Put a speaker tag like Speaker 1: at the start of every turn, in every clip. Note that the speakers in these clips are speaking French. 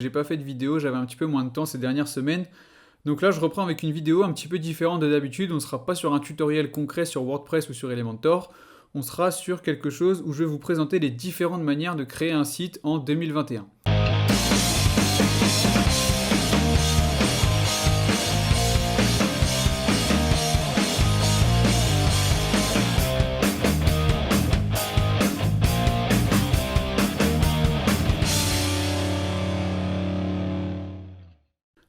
Speaker 1: J'ai pas fait de vidéo, j'avais un petit peu moins de temps ces dernières semaines. Donc là, je reprends avec une vidéo un petit peu différente de d'habitude. On ne sera pas sur un tutoriel concret sur WordPress ou sur Elementor. On sera sur quelque chose où je vais vous présenter les différentes manières de créer un site en 2021.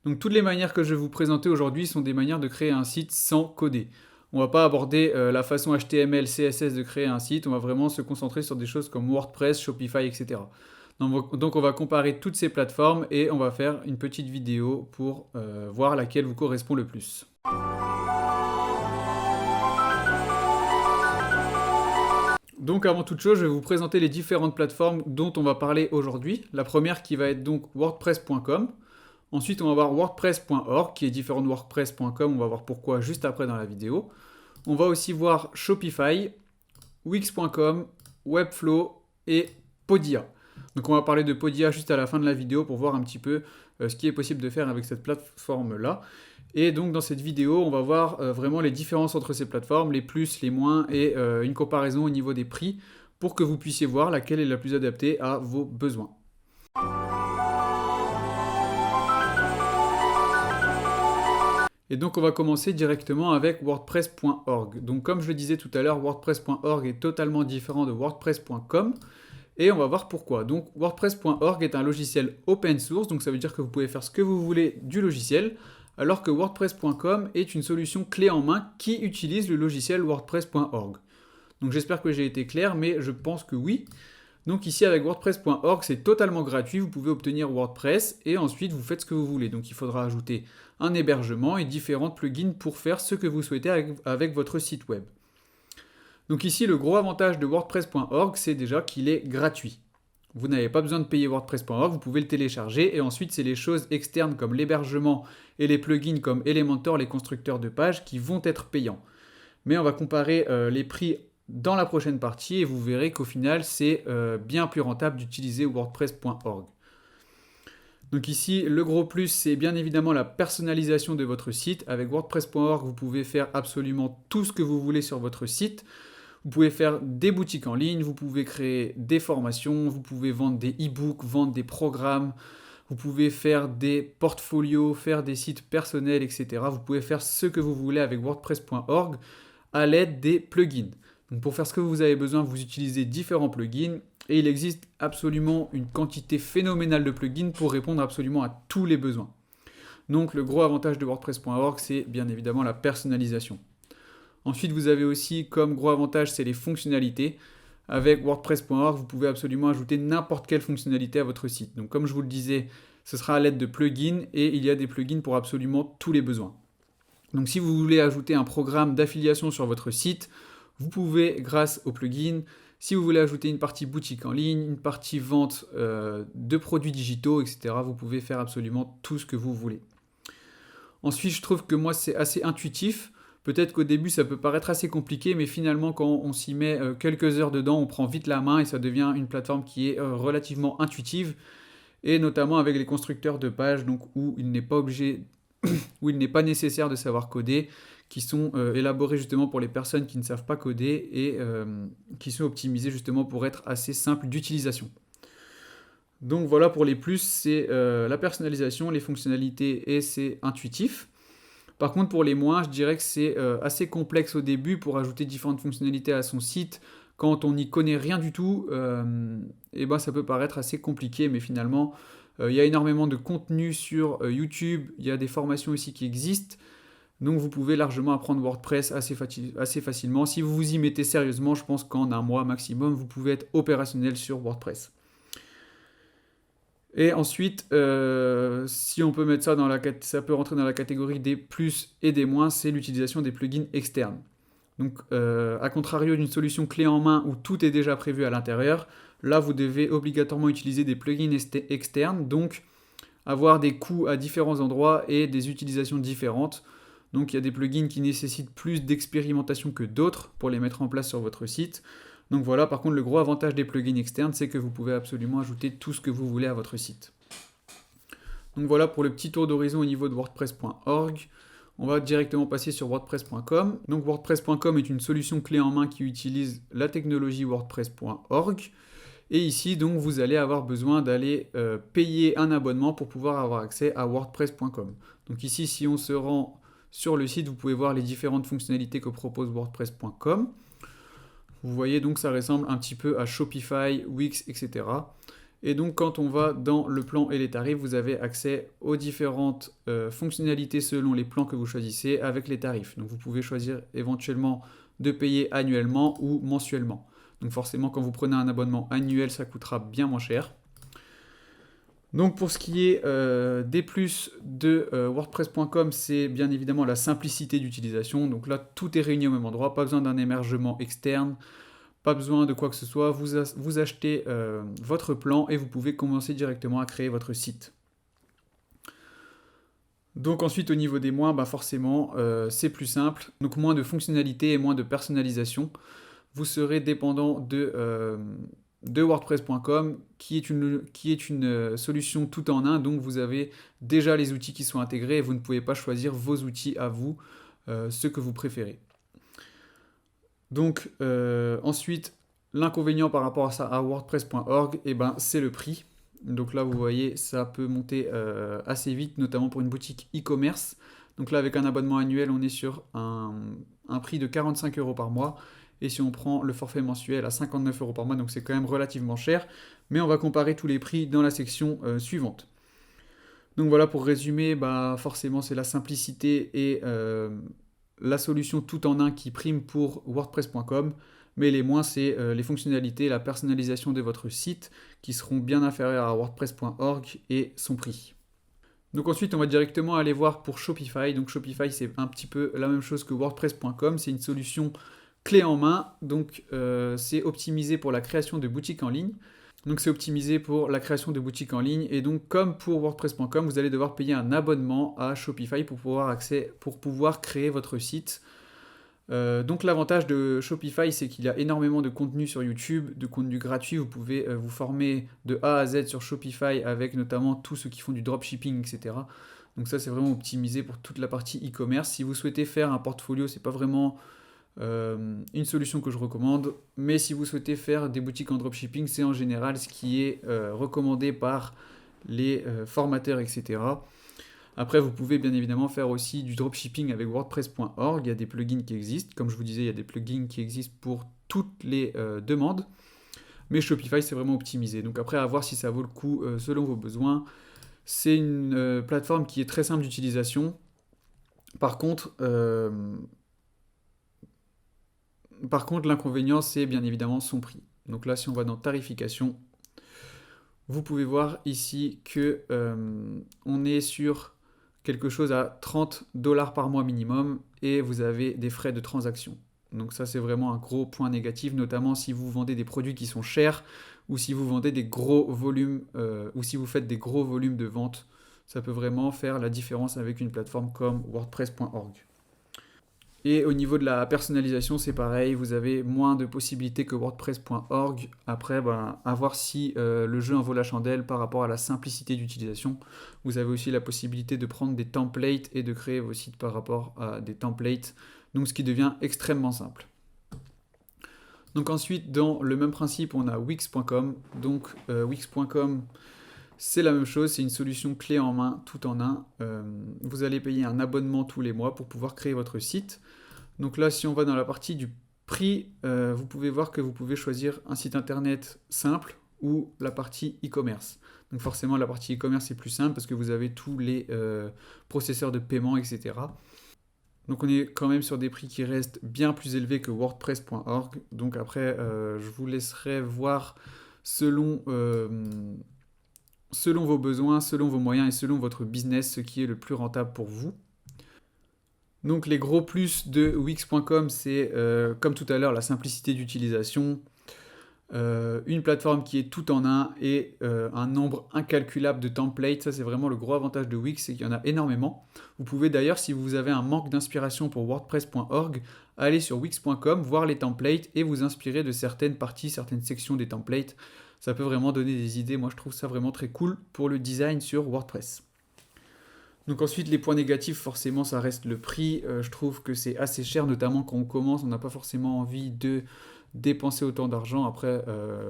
Speaker 1: Donc toutes les manières que je vais vous présenter aujourd'hui sont des manières de créer un site sans coder. On va pas aborder la façon HTML, CSS de créer un site, on va vraiment se concentrer sur des choses comme WordPress, Shopify, etc. Donc on va comparer toutes ces plateformes et on va faire une petite vidéo pour voir laquelle vous correspond le plus. Donc avant toute chose, je vais vous présenter les différentes plateformes dont on va parler aujourd'hui. La première qui va être donc wordpress.com. Ensuite, on va voir wordpress.org, qui est différent de wordpress.com, on va voir pourquoi juste après dans la vidéo. On va aussi voir Shopify, wix.com, Webflow et Podia. Donc on va parler de Podia juste à la fin de la vidéo pour voir un petit peu ce qui est possible de faire avec cette plateforme-là. Et donc dans cette vidéo, on va voir vraiment les différences entre ces plateformes, les plus, les moins, et une comparaison au niveau des prix, pour que vous puissiez voir laquelle est la plus adaptée à vos besoins. Et donc on va commencer directement avec wordpress.org. Donc comme je le disais tout à l'heure, wordpress.org est totalement différent de wordpress.com et on va voir pourquoi. Donc wordpress.org est un logiciel open source, donc ça veut dire que vous pouvez faire ce que vous voulez du logiciel, alors que wordpress.com est une solution clé en main qui utilise le logiciel wordpress.org. Donc j'espère que j'ai été clair, mais je pense que oui. Donc ici avec wordpress.org, c'est totalement gratuit, vous pouvez obtenir WordPress et ensuite vous faites ce que vous voulez. Donc il faudra ajouter un hébergement et différents plugins pour faire ce que vous souhaitez avec votre site web. Donc ici, le gros avantage de wordpress.org, c'est déjà qu'il est gratuit. Vous n'avez pas besoin de payer wordpress.org, vous pouvez le télécharger et ensuite c'est les choses externes comme l'hébergement et les plugins comme Elementor, les constructeurs de pages qui vont être payants. Mais on va comparer les prix dans la prochaine partie et vous verrez qu'au final c'est bien plus rentable d'utiliser wordpress.org. Donc ici, le gros plus, c'est bien évidemment la personnalisation de votre site. Avec wordpress.org, vous pouvez faire absolument tout ce que vous voulez sur votre site. Vous pouvez faire des boutiques en ligne, vous pouvez créer des formations, vous pouvez vendre des e-books, vendre des programmes, vous pouvez faire des portfolios, faire des sites personnels, etc. Vous pouvez faire ce que vous voulez avec wordpress.org à l'aide des plugins. Donc pour faire ce que vous avez besoin, vous utilisez différents plugins et il existe absolument une quantité phénoménale de plugins pour répondre absolument à tous les besoins. Donc le gros avantage de wordpress.org, c'est bien évidemment la personnalisation. Ensuite, vous avez aussi comme gros avantage, c'est les fonctionnalités. Avec wordpress.org, vous pouvez absolument ajouter n'importe quelle fonctionnalité à votre site. Donc comme je vous le disais, ce sera à l'aide de plugins et il y a des plugins pour absolument tous les besoins. Donc si vous voulez ajouter un programme d'affiliation sur votre site, vous pouvez grâce aux plugins. Si vous voulez ajouter une partie boutique en ligne, une partie vente de produits digitaux, etc., vous pouvez faire absolument tout ce que vous voulez. Ensuite, je trouve que moi, c'est assez intuitif. Peut-être qu'au début, ça peut paraître assez compliqué, mais finalement, quand on s'y met quelques heures dedans, on prend vite la main et ça devient une plateforme qui est relativement intuitive, et notamment avec les constructeurs de pages, donc où il n'est pas obligé, où il n'est pas nécessaire de savoir coder, qui sont élaborés justement pour les personnes qui ne savent pas coder et qui sont optimisés justement pour être assez simples d'utilisation. Donc voilà pour les plus, c'est la personnalisation, les fonctionnalités et c'est intuitif. Par contre pour les moins, je dirais que c'est assez complexe au début pour ajouter différentes fonctionnalités à son site. Quand on n'y connaît rien du tout, et ben ça peut paraître assez compliqué, mais finalement il y a énormément de contenu sur YouTube, il y a des formations aussi qui existent. Donc vous pouvez largement apprendre WordPress assez facilement. Si vous vous y mettez sérieusement, je pense qu'en un mois maximum, vous pouvez être opérationnel sur WordPress. Et ensuite, si on peut mettre ça ça peut rentrer dans la catégorie des plus et des moins, c'est l'utilisation des plugins externes. Donc, à contrario d'une solution clé en main où tout est déjà prévu à l'intérieur, là vous devez obligatoirement utiliser des plugins externes, donc avoir des coûts à différents endroits et des utilisations différentes. Donc il y a des plugins qui nécessitent plus d'expérimentation que d'autres pour les mettre en place sur votre site. Donc voilà, par contre le gros avantage des plugins externes, c'est que vous pouvez absolument ajouter tout ce que vous voulez à votre site. Donc voilà pour le petit tour d'horizon au niveau de WordPress.org. On va directement passer sur WordPress.com. Donc WordPress.com est une solution clé en main qui utilise la technologie WordPress.org. Et ici, donc, vous allez avoir besoin d'aller payer un abonnement pour pouvoir avoir accès à WordPress.com. Donc ici, si on se rend sur le site, vous pouvez voir les différentes fonctionnalités que propose WordPress.com. Vous voyez donc ça ressemble un petit peu à Shopify, Wix, etc. Et donc quand on va dans le plan et les tarifs, vous avez accès aux différentes fonctionnalités selon les plans que vous choisissez avec les tarifs. Donc vous pouvez choisir éventuellement de payer annuellement ou mensuellement. Donc forcément quand vous prenez un abonnement annuel, ça coûtera bien moins cher. Donc pour ce qui est des plus de WordPress.com, c'est bien évidemment la simplicité d'utilisation. Donc là, tout est réuni au même endroit, pas besoin d'un hébergement externe, pas besoin de quoi que ce soit. Vous achetez votre plan et vous pouvez commencer directement à créer votre site. Donc ensuite, au niveau des mois, forcément, c'est plus simple. Donc moins de fonctionnalités et moins de personnalisation. Vous serez dépendant de WordPress.com qui est une solution tout en un, donc vous avez déjà les outils qui sont intégrés et vous ne pouvez pas choisir vos outils à vous, ceux que vous préférez. Donc ensuite, l'inconvénient par rapport à ça à WordPress.org, c'est le prix. Donc là vous voyez ça peut monter assez vite, notamment pour une boutique e-commerce. Donc là avec un abonnement annuel on est sur un prix de 45 € par mois. Et si on prend le forfait mensuel à 59 € par mois, donc c'est quand même relativement cher. Mais on va comparer tous les prix dans la section suivante. Donc voilà, pour résumer, forcément c'est la simplicité et la solution tout en un qui prime pour WordPress.com. Mais les moins, c'est les fonctionnalités et la personnalisation de votre site qui seront bien inférieures à WordPress.org et son prix. Donc ensuite, on va directement aller voir pour Shopify. Donc Shopify, c'est un petit peu la même chose que WordPress.com. C'est une solution clé en main, donc c'est optimisé pour la création de boutiques en ligne. Donc c'est optimisé pour la création de boutiques en ligne et donc comme pour WordPress.com, vous allez devoir payer un abonnement à Shopify pour pouvoir créer votre site. Donc l'avantage de Shopify, c'est qu'il y a énormément de contenu sur YouTube, de contenu gratuit. Vous pouvez vous former de A à Z sur Shopify avec notamment tous ceux qui font du dropshipping, etc. Donc ça c'est vraiment optimisé pour toute la partie e-commerce. Si vous souhaitez faire un portfolio, c'est pas vraiment une solution que je recommande, mais si vous souhaitez faire des boutiques en dropshipping, c'est en général ce qui est recommandé par les formateurs, etc. Après, vous pouvez bien évidemment faire aussi du dropshipping avec WordPress.org. Il y a des plugins qui existent. Comme je vous disais, il y a des plugins qui existent pour toutes les demandes. Mais Shopify, c'est vraiment optimisé. Donc après, à voir si ça vaut le coup selon vos besoins. C'est une plateforme qui est très simple d'utilisation. Par contre, l'inconvénient, c'est bien évidemment son prix. Donc là, si on va dans tarification, vous pouvez voir ici que on est sur quelque chose à 30 $ par mois minimum et vous avez des frais de transaction. Donc ça, c'est vraiment un gros point négatif, notamment si vous vendez des produits qui sont chers ou si vous vendez des gros volumes ou si vous faites des gros volumes de vente. Ça peut vraiment faire la différence avec une plateforme comme WordPress.org. Et au niveau de la personnalisation, c'est pareil, vous avez moins de possibilités que WordPress.org. Après, à voir si le jeu en vaut la chandelle par rapport à la simplicité d'utilisation. Vous avez aussi la possibilité de prendre des templates et de créer vos sites par rapport à des templates, donc ce qui devient extrêmement simple. Donc ensuite, dans le même principe, on a Wix.com. Donc Wix.com, c'est la même chose, c'est une solution clé en main, tout en un. Vous allez payer un abonnement tous les mois pour pouvoir créer votre site. Donc là, si on va dans la partie du prix, vous pouvez voir que vous pouvez choisir un site internet simple ou la partie e-commerce. Donc forcément, la partie e-commerce est plus simple parce que vous avez tous les processeurs de paiement, etc. Donc on est quand même sur des prix qui restent bien plus élevés que WordPress.org. Donc après, je vous laisserai voir selon vos besoins, selon vos moyens et selon votre business, ce qui est le plus rentable pour vous. Donc les gros plus de Wix.com, c'est comme tout à l'heure la simplicité d'utilisation, une plateforme qui est tout en un et un nombre incalculable de templates. Ça c'est vraiment le gros avantage de Wix, c'est qu'il y en a énormément. Vous pouvez d'ailleurs, si vous avez un manque d'inspiration pour WordPress.org, aller sur Wix.com, voir les templates et vous inspirer de certaines parties, certaines sections des templates. Ça peut vraiment donner des idées. Moi je trouve ça vraiment très cool pour le design sur WordPress. Donc ensuite, les points négatifs, forcément, ça reste le prix. Je trouve que c'est assez cher, notamment quand on commence, on n'a pas forcément envie de dépenser autant d'argent. Après,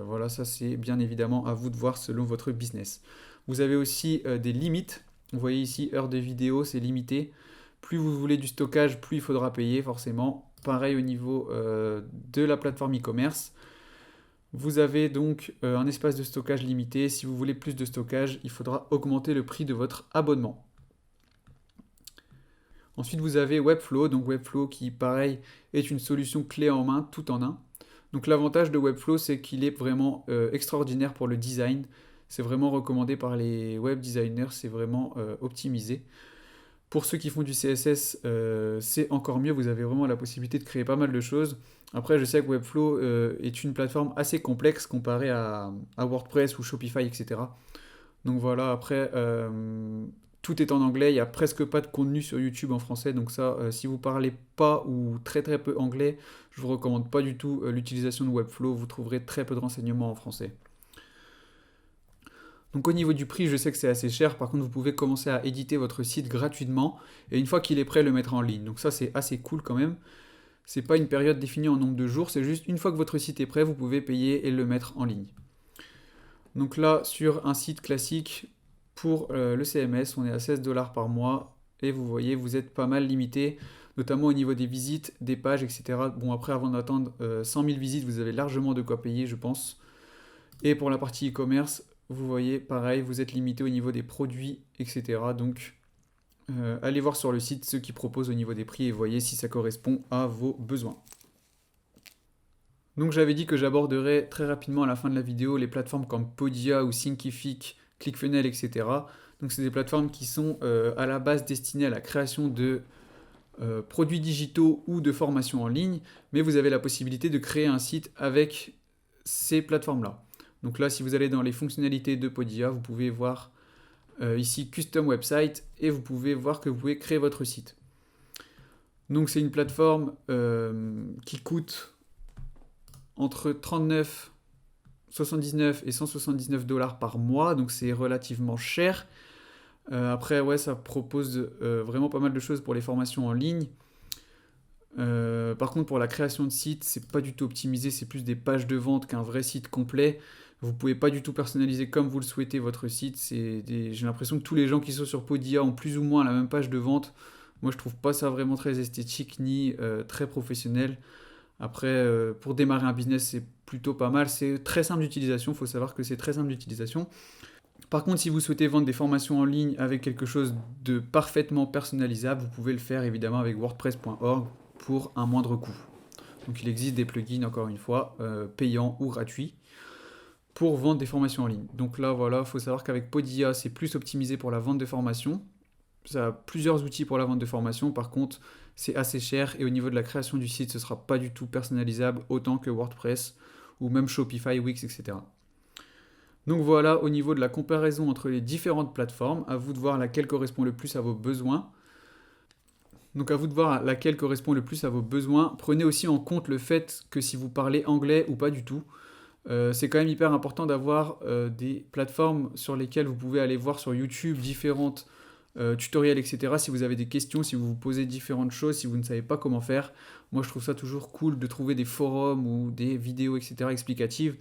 Speaker 1: voilà, ça c'est bien évidemment à vous de voir selon votre business. Vous avez aussi des limites. Vous voyez ici, heure de vidéo, c'est limité. Plus vous voulez du stockage, plus il faudra payer, forcément. Pareil au niveau de la plateforme e-commerce. Vous avez donc un espace de stockage limité. Si vous voulez plus de stockage, il faudra augmenter le prix de votre abonnement. Ensuite, vous avez Webflow, donc Webflow qui, pareil, est une solution clé en main, tout en un. Donc l'avantage de Webflow, c'est qu'il est vraiment extraordinaire pour le design. C'est vraiment recommandé par les web designers, c'est vraiment optimisé. Pour ceux qui font du CSS, c'est encore mieux, vous avez vraiment la possibilité de créer pas mal de choses. Après, je sais que Webflow est une plateforme assez complexe comparée à WordPress ou Shopify, etc. Donc voilà, après, tout est en anglais, il n'y a presque pas de contenu sur YouTube en français, donc ça, si vous parlez pas ou très très peu anglais, je vous recommande pas du tout l'utilisation de Webflow, vous trouverez très peu de renseignements en français. Donc au niveau du prix, je sais que c'est assez cher, par contre vous pouvez commencer à éditer votre site gratuitement, et une fois qu'il est prêt, le mettre en ligne. Donc ça c'est assez cool quand même. C'est pas une période définie en nombre de jours, c'est juste une fois que votre site est prêt, vous pouvez payer et le mettre en ligne. Donc là, sur un site classique, pour le CMS, on est à 16 $ par mois, et vous voyez, vous êtes pas mal limité, notamment au niveau des visites, des pages, etc. Bon, après, avant d'attendre 100 000 visites, vous avez largement de quoi payer, je pense. Et pour la partie e-commerce, vous voyez, pareil, vous êtes limité au niveau des produits, etc. Donc, allez voir sur le site ceux qui proposent au niveau des prix et voyez si ça correspond à vos besoins. Donc j'avais dit que j'aborderais très rapidement à la fin de la vidéo les plateformes comme Podia ou Thinkific, ClickFunnels, etc. Donc c'est des plateformes qui sont à la base destinées à la création de produits digitaux ou de formations en ligne, mais vous avez la possibilité de créer un site avec ces plateformes-là. Donc là, si vous allez dans les fonctionnalités de Podia, vous pouvez voir ici Custom Website et vous pouvez voir que vous pouvez créer votre site. Donc c'est une plateforme qui coûte entre 39,79 et 179 $ par mois, donc c'est relativement cher. Après, ouais, ça propose vraiment pas mal de choses pour les formations en ligne. Par contre, pour la création de sites, c'est pas du tout optimisé, c'est plus des pages de vente qu'un vrai site complet. Vous pouvez pas du tout personnaliser comme vous le souhaitez votre site. J'ai l'impression que tous les gens qui sont sur Podia ont plus ou moins la même page de vente. Moi, je trouve pas ça vraiment très esthétique ni très professionnel. Après, pour démarrer un business, c'est plutôt pas mal. C'est très simple d'utilisation, il faut savoir que c'est très simple d'utilisation. Par contre, si vous souhaitez vendre des formations en ligne avec quelque chose de parfaitement personnalisable, vous pouvez le faire évidemment avec WordPress.org pour un moindre coût. Donc il existe des plugins, encore une fois, payants ou gratuits, pour vendre des formations en ligne. Donc là, voilà, il faut savoir qu'avec Podia, c'est plus optimisé pour la vente de formations. Ça a plusieurs outils pour la vente de formation, par contre, c'est assez cher et au niveau de la création du site, ce ne sera pas du tout personnalisable autant que WordPress ou même Shopify, Wix, etc. Donc voilà, au niveau de la comparaison entre les différentes plateformes, à vous de voir laquelle correspond le plus à vos besoins. Donc à vous de voir laquelle correspond le plus à vos besoins. Prenez aussi en compte le fait que si vous parlez anglais ou pas du tout, c'est quand même hyper important d'avoir des plateformes sur lesquelles vous pouvez aller voir sur YouTube différentes tutoriels, etc. Si vous avez des questions, si vous vous posez différentes choses, si vous ne savez pas comment faire. Moi, je trouve ça toujours cool de trouver des forums ou des vidéos, etc. explicatives.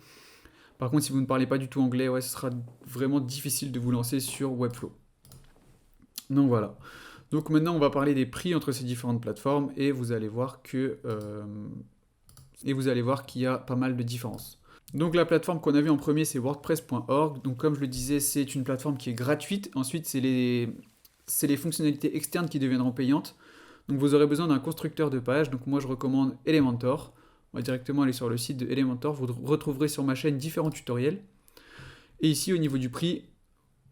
Speaker 1: Par contre, si vous ne parlez pas du tout anglais, ouais, ce sera vraiment difficile de vous lancer sur Webflow. Donc voilà. Donc maintenant, on va parler des prix entre ces différentes plateformes et vous allez voir qu'il y a pas mal de différences. Donc la plateforme qu'on a vue en premier, c'est WordPress.org. Donc comme je le disais, c'est une plateforme qui est gratuite. Ensuite, c'est les fonctionnalités externes qui deviendront payantes. Donc vous aurez besoin d'un constructeur de page. Donc moi, je recommande Elementor. On va directement aller sur le site de Elementor. Vous retrouverez sur ma chaîne différents tutoriels. Et ici, au niveau du prix,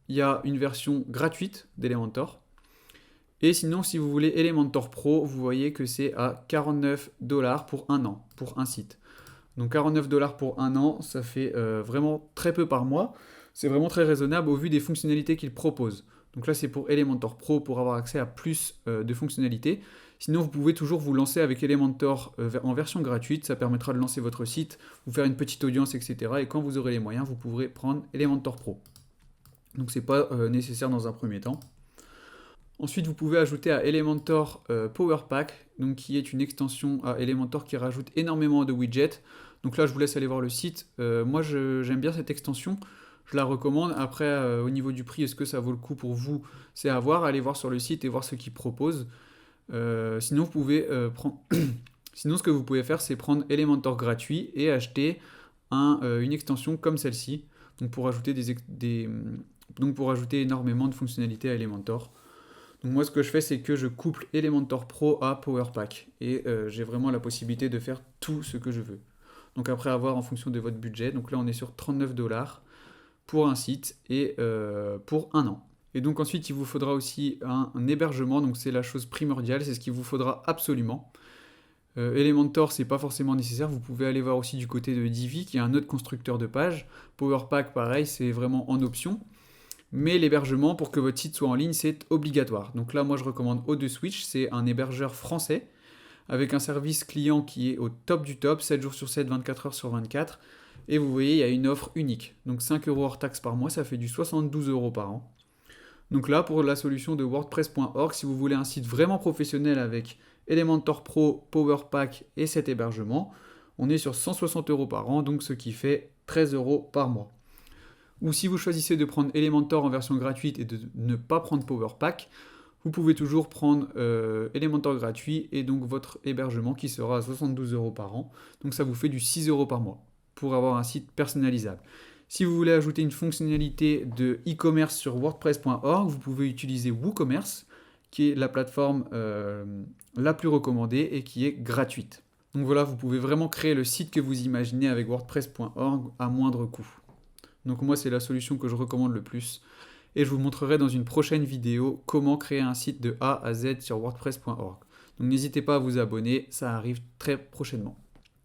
Speaker 1: il y a une version gratuite d'Elementor. Et sinon, si vous voulez Elementor Pro, vous voyez que c'est à 49 $ pour un an, pour un site. Donc 49 $ pour un an, ça fait vraiment très peu par mois. C'est vraiment très raisonnable au vu des fonctionnalités qu'il propose. Donc là, c'est pour Elementor Pro pour avoir accès à plus de fonctionnalités. Sinon, vous pouvez toujours vous lancer avec Elementor en version gratuite. Ça permettra de lancer votre site, vous faire une petite audience, etc. Et quand vous aurez les moyens, vous pourrez prendre Elementor Pro. Donc c'est pas nécessaire dans un premier temps. Ensuite, vous pouvez ajouter à Elementor Power Pack, donc qui est une extension à Elementor qui rajoute énormément de widgets. Donc là, je vous laisse aller voir le site. Moi, j'aime bien cette extension. Je la recommande. Après, au niveau du prix, est-ce que ça vaut le coup pour vous? C'est à voir. Allez voir sur le site et voir ce qu'ils proposent. Sinon, vous pouvez prendre... Sinon, ce que vous pouvez faire, c'est prendre Elementor gratuit et acheter une extension comme celle-ci. Donc pour ajouter, donc pour ajouter énormément de fonctionnalités à Elementor. Donc moi, ce que je fais, c'est que je couple Elementor Pro à Power Pack. Et j'ai vraiment la possibilité de faire tout ce que je veux. Donc après avoir en fonction de votre budget. Donc là, on est sur 39$ pour un site et pour un an. Et donc ensuite, il vous faudra aussi un hébergement. Donc c'est la chose primordiale, c'est ce qu'il vous faudra absolument. Elementor, c'est pas forcément nécessaire. Vous pouvez aller voir aussi du côté de Divi, qui est un autre constructeur de pages. Power Pack, pareil, c'est vraiment en option. Mais l'hébergement, pour que votre site soit en ligne, c'est obligatoire. Donc là, moi, je recommande O2Switch. C'est un hébergeur français avec un service client qui est au top du top, 7 jours sur 7, 24 heures sur 24. Et vous voyez, il y a une offre unique. Donc 5 € hors taxe par mois, ça fait du 72 € par an. Donc là, pour la solution de WordPress.org, si vous voulez un site vraiment professionnel avec Elementor Pro, Power Pack et cet hébergement, on est sur 160 € par an, donc ce qui fait 13 € par mois. Ou si vous choisissez de prendre Elementor en version gratuite et de ne pas prendre Power Pack, vous pouvez toujours prendre Elementor gratuit et donc votre hébergement qui sera à 72 € par an. Donc ça vous fait du 6 € par mois pour avoir un site personnalisable. Si vous voulez ajouter une fonctionnalité de e-commerce sur WordPress.org, vous pouvez utiliser WooCommerce, qui est la plateforme la plus recommandée et qui est gratuite. Donc voilà, vous pouvez vraiment créer le site que vous imaginez avec WordPress.org à moindre coût. Donc moi, c'est la solution que je recommande le plus. Et je vous montrerai dans une prochaine vidéo comment créer un site de A à Z sur WordPress.org. Donc n'hésitez pas à vous abonner, ça arrive très prochainement.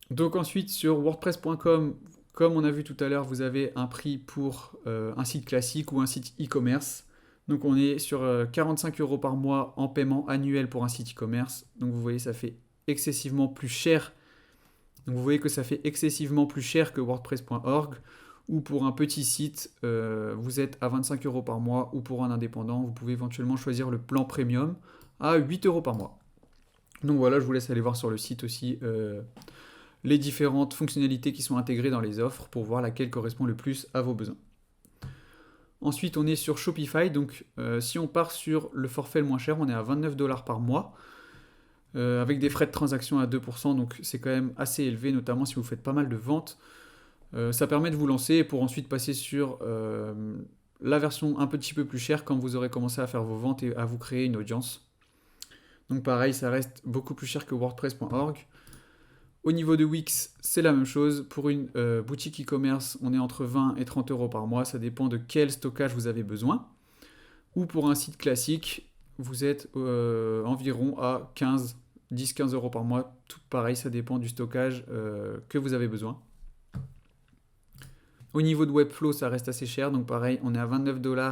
Speaker 1: Donc ensuite, sur WordPress.com, comme on a vu tout à l'heure, vous avez un prix pour un site classique ou un site e-commerce. Donc on est sur 45 € par mois en paiement annuel pour un site e-commerce. Donc vous voyez, ça fait excessivement plus cher. Donc vous voyez que ça fait excessivement plus cher que WordPress.org. Ou pour un petit site, vous êtes à 25 € par mois. Ou pour un indépendant, vous pouvez éventuellement choisir le plan premium à 8 € par mois. Donc voilà, je vous laisse aller voir sur le site aussi les différentes fonctionnalités qui sont intégrées dans les offres pour voir laquelle correspond le plus à vos besoins. Ensuite, on est sur Shopify. Donc si on part sur le forfait le moins cher, on est à 29 $ par mois. Avec des frais de transaction à 2%, donc c'est quand même assez élevé, notamment si vous faites pas mal de ventes. Ça permet de vous lancer pour ensuite passer sur la version un petit peu plus chère quand vous aurez commencé à faire vos ventes et à vous créer une audience. Donc pareil, ça reste beaucoup plus cher que WordPress.org. Au niveau de Wix, c'est la même chose. Pour une boutique e-commerce, on est entre 20 et 30 € par mois. Ça dépend de quel stockage vous avez besoin. Ou pour un site classique, vous êtes environ à 10-15 € par mois. Tout pareil, ça dépend du stockage que vous avez besoin. Au niveau de Webflow, ça reste assez cher. Donc pareil, on est à 29 $.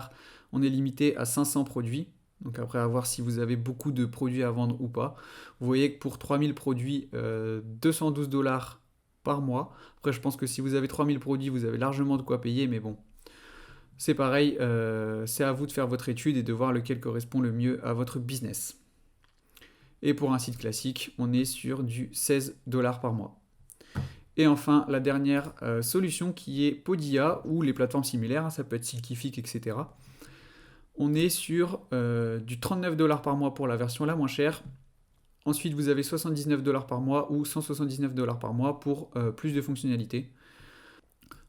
Speaker 1: On est limité à 500 produits. Donc après, à voir si vous avez beaucoup de produits à vendre ou pas. Vous voyez que pour 3000 produits, 212 $ par mois. Après, je pense que si vous avez 3000 produits, vous avez largement de quoi payer. Mais bon, c'est pareil. C'est à vous de faire votre étude et de voir lequel correspond le mieux à votre business. Et pour un site classique, on est sur du 16 $ par mois. Et enfin, la dernière solution qui est Podia ou les plateformes similaires. Ça peut être Silkific, etc. On est sur du 39 $ par mois pour la version la moins chère. Ensuite, vous avez 79 $ par mois ou 179 $ par mois pour plus de fonctionnalités.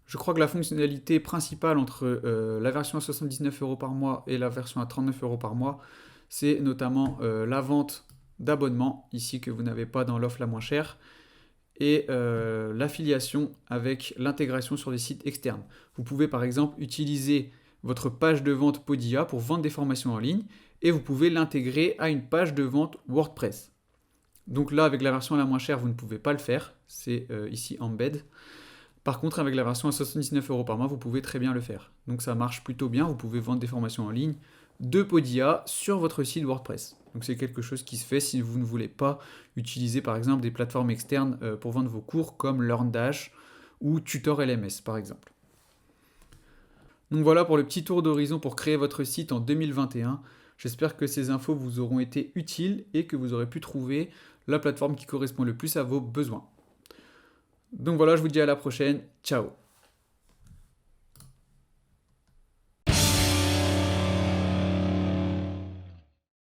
Speaker 1: Je crois que la fonctionnalité principale entre la version à 79 € par mois et la version à 39 € par mois, c'est notamment la vente d'abonnements, ici que vous n'avez pas dans l'offre la moins chère, et l'affiliation avec l'intégration sur des sites externes. Vous pouvez par exemple utiliser votre page de vente Podia pour vendre des formations en ligne et vous pouvez l'intégrer à une page de vente WordPress. Donc là, avec la version la moins chère, vous ne pouvez pas le faire, c'est ici Embed. Par contre, avec la version à 79 € par mois, vous pouvez très bien le faire. Donc ça marche plutôt bien, vous pouvez vendre des formations en ligne de Podia sur votre site WordPress. Donc c'est quelque chose qui se fait si vous ne voulez pas utiliser par exemple des plateformes externes pour vendre vos cours comme LearnDash ou Tutor LMS par exemple. Donc voilà pour le petit tour d'horizon pour créer votre site en 2021. J'espère que ces infos vous auront été utiles et que vous aurez pu trouver la plateforme qui correspond le plus à vos besoins. Donc voilà, je vous dis à la prochaine. Ciao!